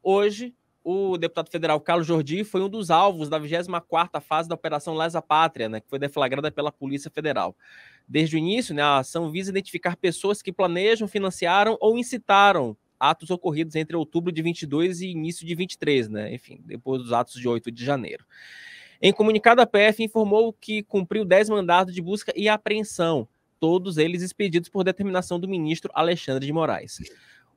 Hoje, o deputado federal Carlos Jordi foi um dos alvos da 24ª fase da Operação Lesa Pátria, né, que foi deflagrada pela Polícia Federal. Desde o início, né, a ação visa identificar pessoas que planejam, financiaram ou incitaram atos ocorridos entre outubro de 22 e início de 23, né, enfim, depois dos atos de 8 de janeiro. Em comunicado, a PF informou que cumpriu 10 mandados de busca e apreensão, todos eles expedidos por determinação do ministro Alexandre de Moraes.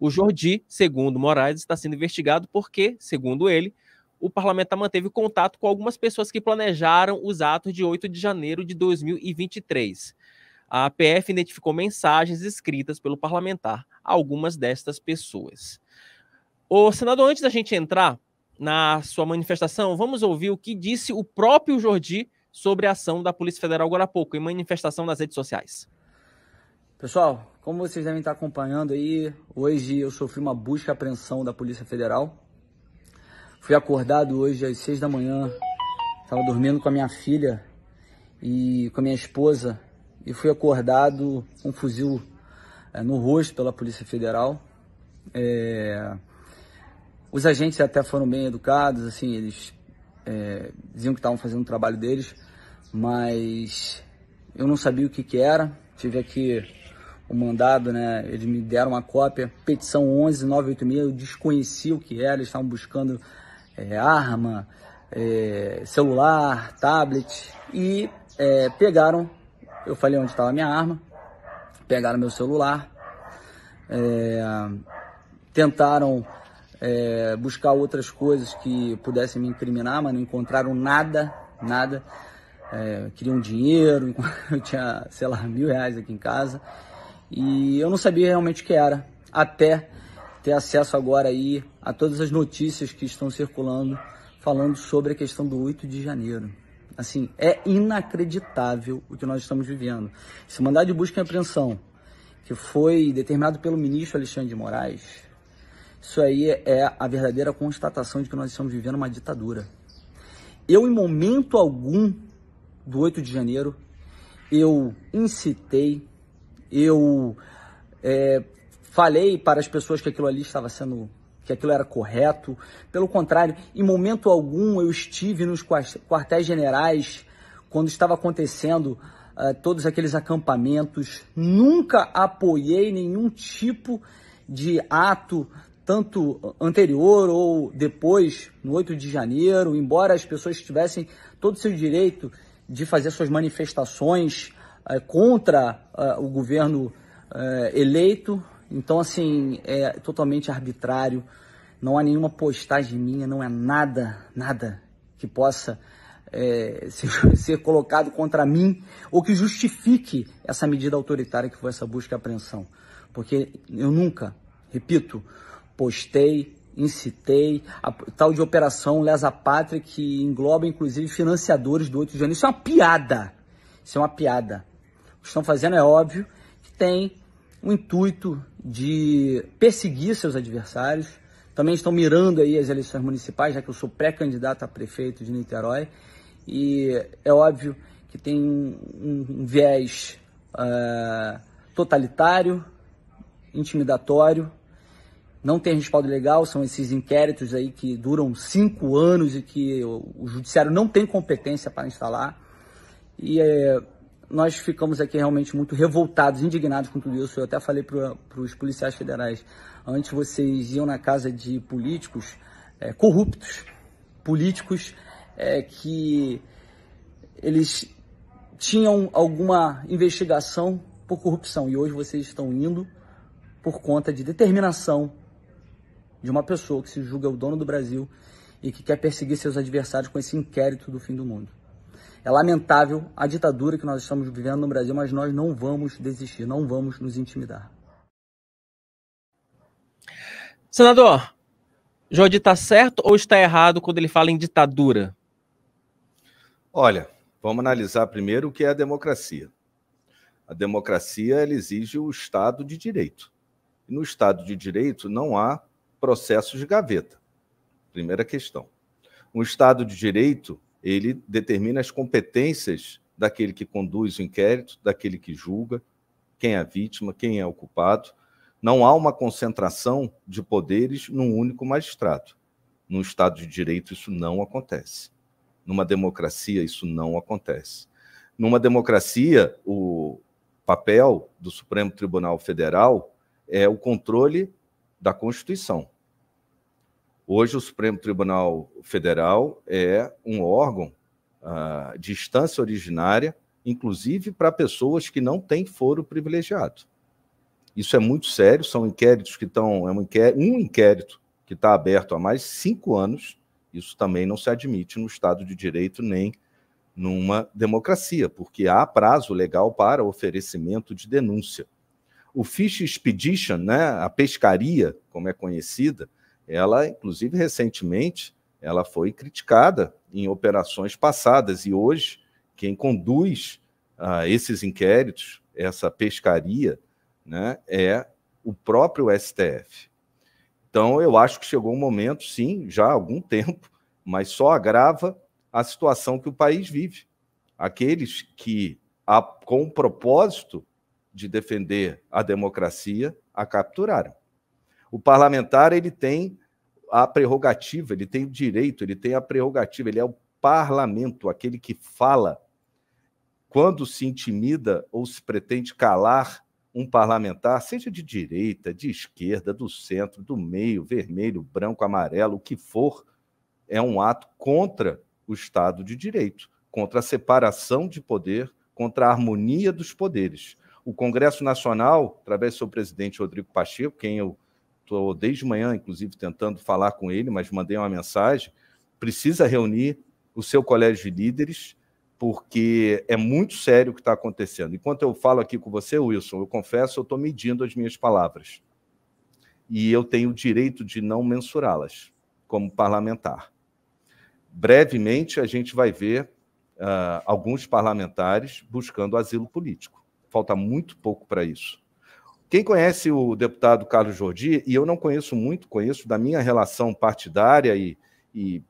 O Jordi, segundo Moraes, está sendo investigado porque, segundo ele, o parlamentar manteve contato com algumas pessoas que planejaram os atos de 8 de janeiro de 2023. A PF identificou mensagens escritas pelo parlamentar a algumas destas pessoas. Ô, senador, antes da gente entrar na sua manifestação, vamos ouvir o que disse o próprio Jordi sobre a ação da Polícia Federal agora há pouco, em manifestação nas redes sociais. Pessoal, como vocês devem estar acompanhando aí, hoje eu sofri uma busca e apreensão da Polícia Federal. Fui acordado hoje às 6 da manhã, estava dormindo com a minha filha e com a minha esposa, e fui acordado com um fuzil no rosto pela Polícia Federal. Os agentes até foram bem educados, assim, eles diziam que estavam fazendo o trabalho deles, mas eu não sabia o que era. Tive aqui o mandado, né? Eles me deram uma cópia, petição 11986, eu desconhecia o que era, eles estavam buscando arma, celular, tablet, e pegaram, eu falei onde estava a minha arma, pegaram meu celular, tentaram buscar outras coisas que pudessem me incriminar, mas não encontraram nada. Queriam dinheiro, eu tinha, sei lá, R$1.000 aqui em casa, e eu não sabia realmente o que era, até ter acesso agora aí a todas as notícias que estão circulando, falando sobre a questão do 8 de janeiro. Assim, é inacreditável o que nós estamos vivendo. Esse mandado de busca e apreensão, que foi determinado pelo ministro Alexandre de Moraes, isso aí é a verdadeira constatação de que nós estamos vivendo uma ditadura. Eu, em momento algum do 8 de janeiro, eu incitei, eu falei para as pessoas que aquilo ali estava sendo, que aquilo era correto. Pelo contrário, em momento algum eu estive nos quartéis generais quando estava acontecendo todos aqueles acampamentos. Nunca apoiei nenhum tipo de ato, tanto anterior ou depois, no 8 de janeiro, embora as pessoas tivessem todo o seu direito de fazer suas manifestações contra o governo eleito. Então, assim, é totalmente arbitrário, não há nenhuma postagem minha, não é nada que possa ser colocado contra mim ou que justifique essa medida autoritária que foi essa busca e apreensão. Porque eu nunca, repito, postei, incitei a tal de Operação Lesa Pátria, que engloba inclusive financiadores do 8 de janeiro. Isso é uma piada. Isso é uma piada. O que estão fazendo é óbvio que tem o intuito de perseguir seus adversários. Também estão mirando aí as eleições municipais, já que eu sou pré-candidato a prefeito de Niterói. E é óbvio que tem um viés totalitário, intimidatório. Não tem respaldo legal, são esses inquéritos aí que duram 5 anos e que o judiciário não tem competência para instalar. E nós ficamos aqui realmente muito revoltados, indignados com tudo isso. Eu até falei para os policiais federais, antes vocês iam na casa de políticos corruptos, políticos que eles tinham alguma investigação por corrupção, e hoje vocês estão indo por conta de determinação de uma pessoa que se julga o dono do Brasil e que quer perseguir seus adversários com esse inquérito do fim do mundo. É lamentável a ditadura que nós estamos vivendo no Brasil, mas nós não vamos desistir, não vamos nos intimidar. Senador, Jordi está certo ou está errado quando ele fala em ditadura? Olha, vamos analisar primeiro o que é a democracia. A democracia, ela exige o Estado de Direito. E no Estado de Direito não há processos de gaveta. Primeira questão. Um Estado de Direito, ele determina as competências daquele que conduz o inquérito, daquele que julga, quem é a vítima, quem é o culpado. Não há uma concentração de poderes num único magistrado. Num Estado de Direito, isso não acontece. Numa democracia, isso não acontece. Numa democracia, o papel do Supremo Tribunal Federal é o controle da Constituição. Hoje, o Supremo Tribunal Federal é um órgão de instância originária, inclusive para pessoas que não têm foro privilegiado. Isso é muito sério, são inquéritos que estão... um inquérito que está aberto há mais de 5 anos, isso também não se admite no Estado de Direito nem numa democracia, porque há prazo legal para oferecimento de denúncia. O Fish Expedition, né, a pescaria, como é conhecida, ela, inclusive, recentemente, ela foi criticada em operações passadas, e hoje, quem conduz esses inquéritos, essa pescaria, né, é o próprio STF. Então, eu acho que chegou um momento, sim, já há algum tempo, mas só agrava a situação que o país vive. Aqueles que, com o propósito de defender a democracia, a capturaram. O parlamentar, ele tem a prerrogativa, ele tem o direito, ele tem a prerrogativa, ele é o parlamento, aquele que fala. Quando se intimida ou se pretende calar um parlamentar, seja de direita, de esquerda, do centro, do meio, vermelho, branco, amarelo, o que for, é um ato contra o Estado de Direito, contra a separação de poder, contra a harmonia dos poderes. O Congresso Nacional, através do seu presidente Rodrigo Pacheco, quem eu estou desde manhã, inclusive, tentando falar com ele, mas mandei uma mensagem, precisa reunir o seu colégio de líderes, porque é muito sério o que está acontecendo. Enquanto eu falo aqui com você, Wilson, eu confesso, eu estou medindo as minhas palavras. E eu tenho o direito de não mensurá-las, como parlamentar. Brevemente, a gente vai ver alguns parlamentares buscando asilo político. Falta muito pouco para isso. Quem conhece o deputado Carlos Jordi, e eu não conheço muito, conheço da minha relação partidária e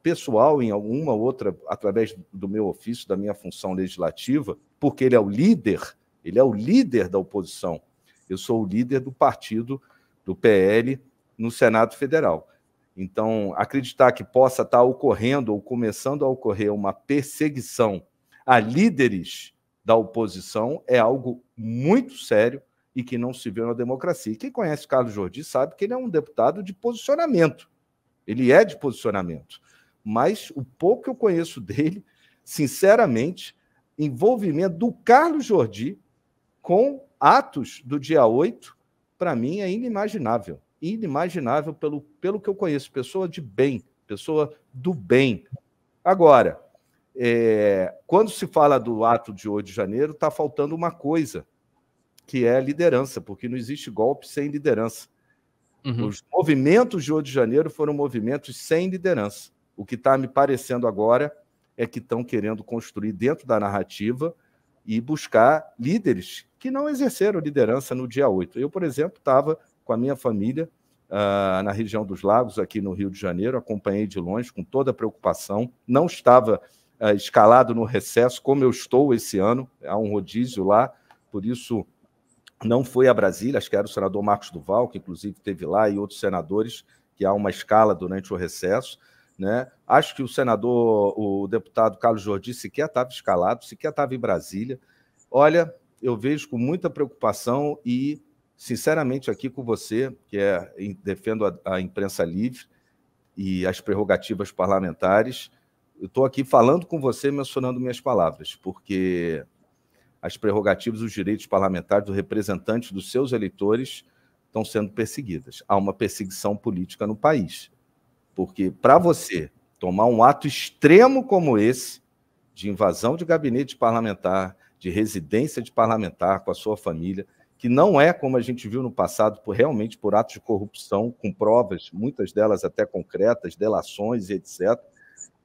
pessoal em alguma outra, através do meu ofício, da minha função legislativa, porque ele é o líder da oposição. Eu sou o líder do partido, do PL, no Senado Federal. Então, acreditar que possa estar ocorrendo ou começando a ocorrer uma perseguição a líderes da oposição é algo muito sério e que não se vê na democracia. E quem conhece Carlos Jordi sabe que ele é um deputado de posicionamento. Ele é de posicionamento. Mas o pouco que eu conheço dele, sinceramente, envolvimento do Carlos Jordi com atos do dia 8, para mim é inimaginável. Inimaginável pelo que eu conheço. Pessoa de bem, pessoa do bem. Agora, quando se fala do ato de 8 de janeiro, está faltando uma coisa, que é a liderança, porque não existe golpe sem liderança. Uhum. Os movimentos de 8 de janeiro foram movimentos sem liderança. O que está me parecendo agora é que estão querendo construir dentro da narrativa e buscar líderes que não exerceram liderança no dia 8. Eu, por exemplo, estava com a minha família na região dos Lagos, aqui no Rio de Janeiro, acompanhei de longe com toda a preocupação, não estava escalado no recesso, como eu estou esse ano, há um rodízio lá, por isso não fui a Brasília, acho que era o senador Marcos Duval, que inclusive esteve lá, e outros senadores, que há uma escala durante o recesso, né? Acho que o deputado Carlos Jordi sequer estava escalado, sequer estava em Brasília. Olha, eu vejo com muita preocupação e, sinceramente, aqui com você, que defendo a imprensa livre e as prerrogativas parlamentares, eu estou aqui falando com você, mencionando minhas palavras, porque as prerrogativas e os direitos parlamentares dos representantes dos seus eleitores estão sendo perseguidas. Há uma perseguição política no país. Porque para você tomar um ato extremo como esse, de invasão de gabinete parlamentar, de residência de parlamentar com a sua família, que não é como a gente viu no passado, realmente por atos de corrupção, com provas, muitas delas até concretas, delações e etc.,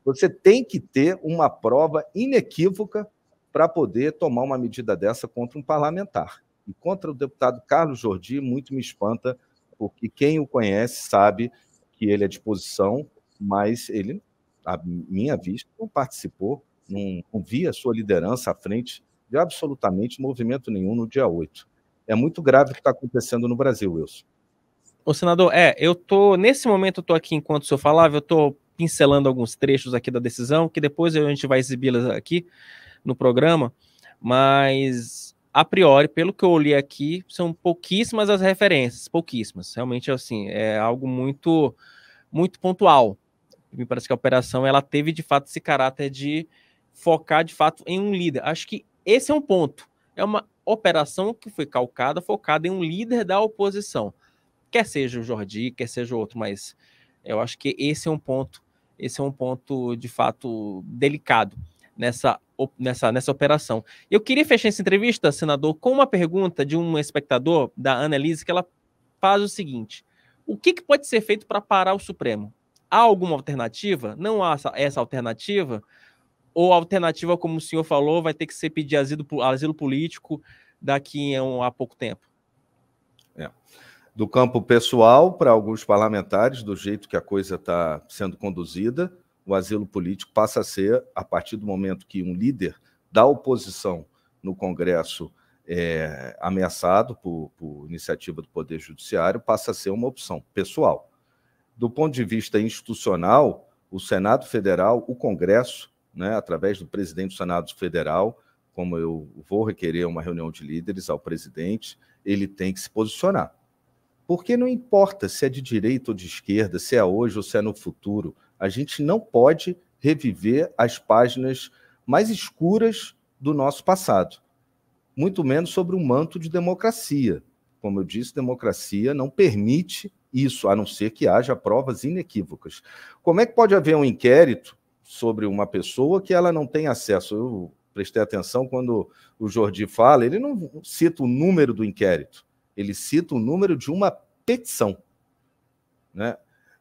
você tem que ter uma prova inequívoca para poder tomar uma medida dessa contra um parlamentar. E contra o deputado Carlos Jordi, muito me espanta, porque quem o conhece sabe que ele é de posição, mas ele, à minha vista, não participou, não via sua liderança à frente de absolutamente movimento nenhum no dia 8. É muito grave o que está acontecendo no Brasil, Wilson. Ô, senador, nesse momento eu tô aqui, enquanto o senhor falava, eu tô pincelando alguns trechos aqui da decisão, que depois a gente vai exibi-las aqui no programa, mas, a priori, pelo que eu olhei aqui, são pouquíssimas as referências, pouquíssimas, realmente, assim, é algo muito, muito pontual. Me parece que a operação, ela teve, de fato, esse caráter de focar, de fato, em um líder. Acho que esse é um ponto, é uma operação que foi focada em um líder da oposição, quer seja o Jordi, quer seja o outro, mas eu acho que esse é um ponto, de fato, delicado nessa operação. Eu queria fechar essa entrevista, senador, com uma pergunta de um espectador, da Ana Elise, que ela faz o seguinte: o que pode ser feito para parar o Supremo? Há alguma alternativa? Não há essa alternativa? Ou a alternativa, como o senhor falou, vai ter que ser pedir asilo político daqui a pouco tempo? Do campo pessoal, para alguns parlamentares, do jeito que a coisa está sendo conduzida, o asilo político passa a ser, a partir do momento que um líder da oposição no Congresso é ameaçado por iniciativa do Poder Judiciário, passa a ser uma opção pessoal. Do ponto de vista institucional, o Senado Federal, o Congresso, né, através do presidente do Senado Federal, como eu vou requerer uma reunião de líderes ao presidente, ele tem que se posicionar. Porque não importa se é de direita ou de esquerda, se é hoje ou se é no futuro, a gente não pode reviver as páginas mais escuras do nosso passado, muito menos sobre um manto de democracia. Como eu disse, democracia não permite isso, a não ser que haja provas inequívocas. Como é que pode haver um inquérito sobre uma pessoa que ela não tem acesso? Eu prestei atenção quando o Jordi fala, ele não cita o número do inquérito, ele cita o número de uma petição, né?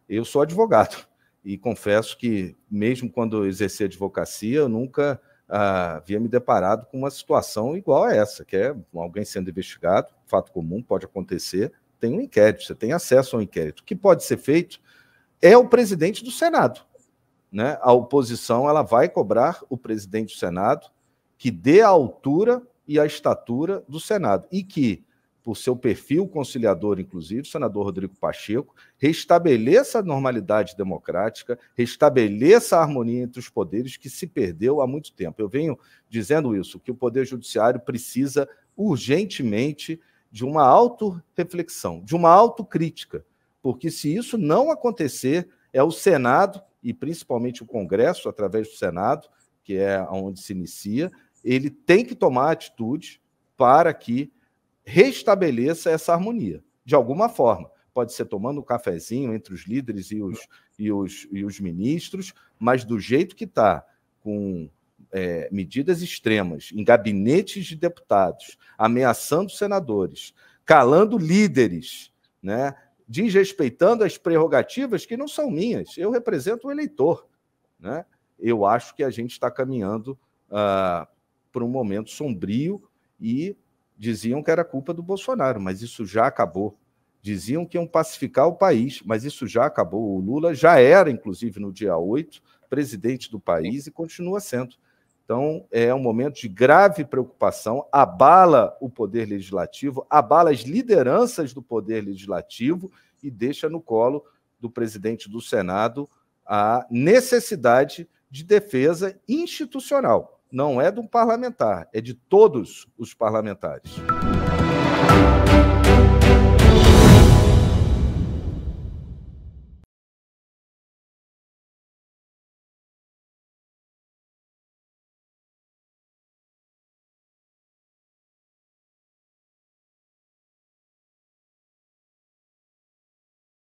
Eu sou advogado e confesso que, mesmo quando eu exerci advocacia, eu nunca havia me deparado com uma situação igual a essa, que é alguém sendo investigado, fato comum, pode acontecer, tem um inquérito, você tem acesso ao inquérito. O que pode ser feito é o presidente do Senado, né? A oposição ela vai cobrar o presidente do Senado que dê a altura e a estatura do Senado e que, por seu perfil conciliador, inclusive, o senador Rodrigo Pacheco, restabeleça a normalidade democrática, restabeleça a harmonia entre os poderes que se perdeu há muito tempo. Eu venho dizendo isso, que o Poder Judiciário precisa urgentemente de uma autorreflexão, de uma autocrítica, porque se isso não acontecer, é o Senado, e principalmente o Congresso, através do Senado, que é onde se inicia, ele tem que tomar atitude para que restabeleça essa harmonia, de alguma forma. Pode ser tomando um cafezinho entre os líderes e os ministros, mas do jeito que está, com medidas extremas, em gabinetes de deputados, ameaçando senadores, calando líderes, né, desrespeitando as prerrogativas que não são minhas. Eu represento o eleitor, né? Eu acho que a gente está caminhando para um momento sombrio e diziam que era culpa do Bolsonaro, mas isso já acabou. Diziam que iam pacificar o país, mas isso já acabou. O Lula já era, inclusive, no dia 8, presidente do país e continua sendo. Então, é um momento de grave preocupação, abala o poder legislativo, abala as lideranças do poder legislativo e deixa no colo do presidente do Senado a necessidade de defesa institucional. Não é de um parlamentar, é de todos os parlamentares.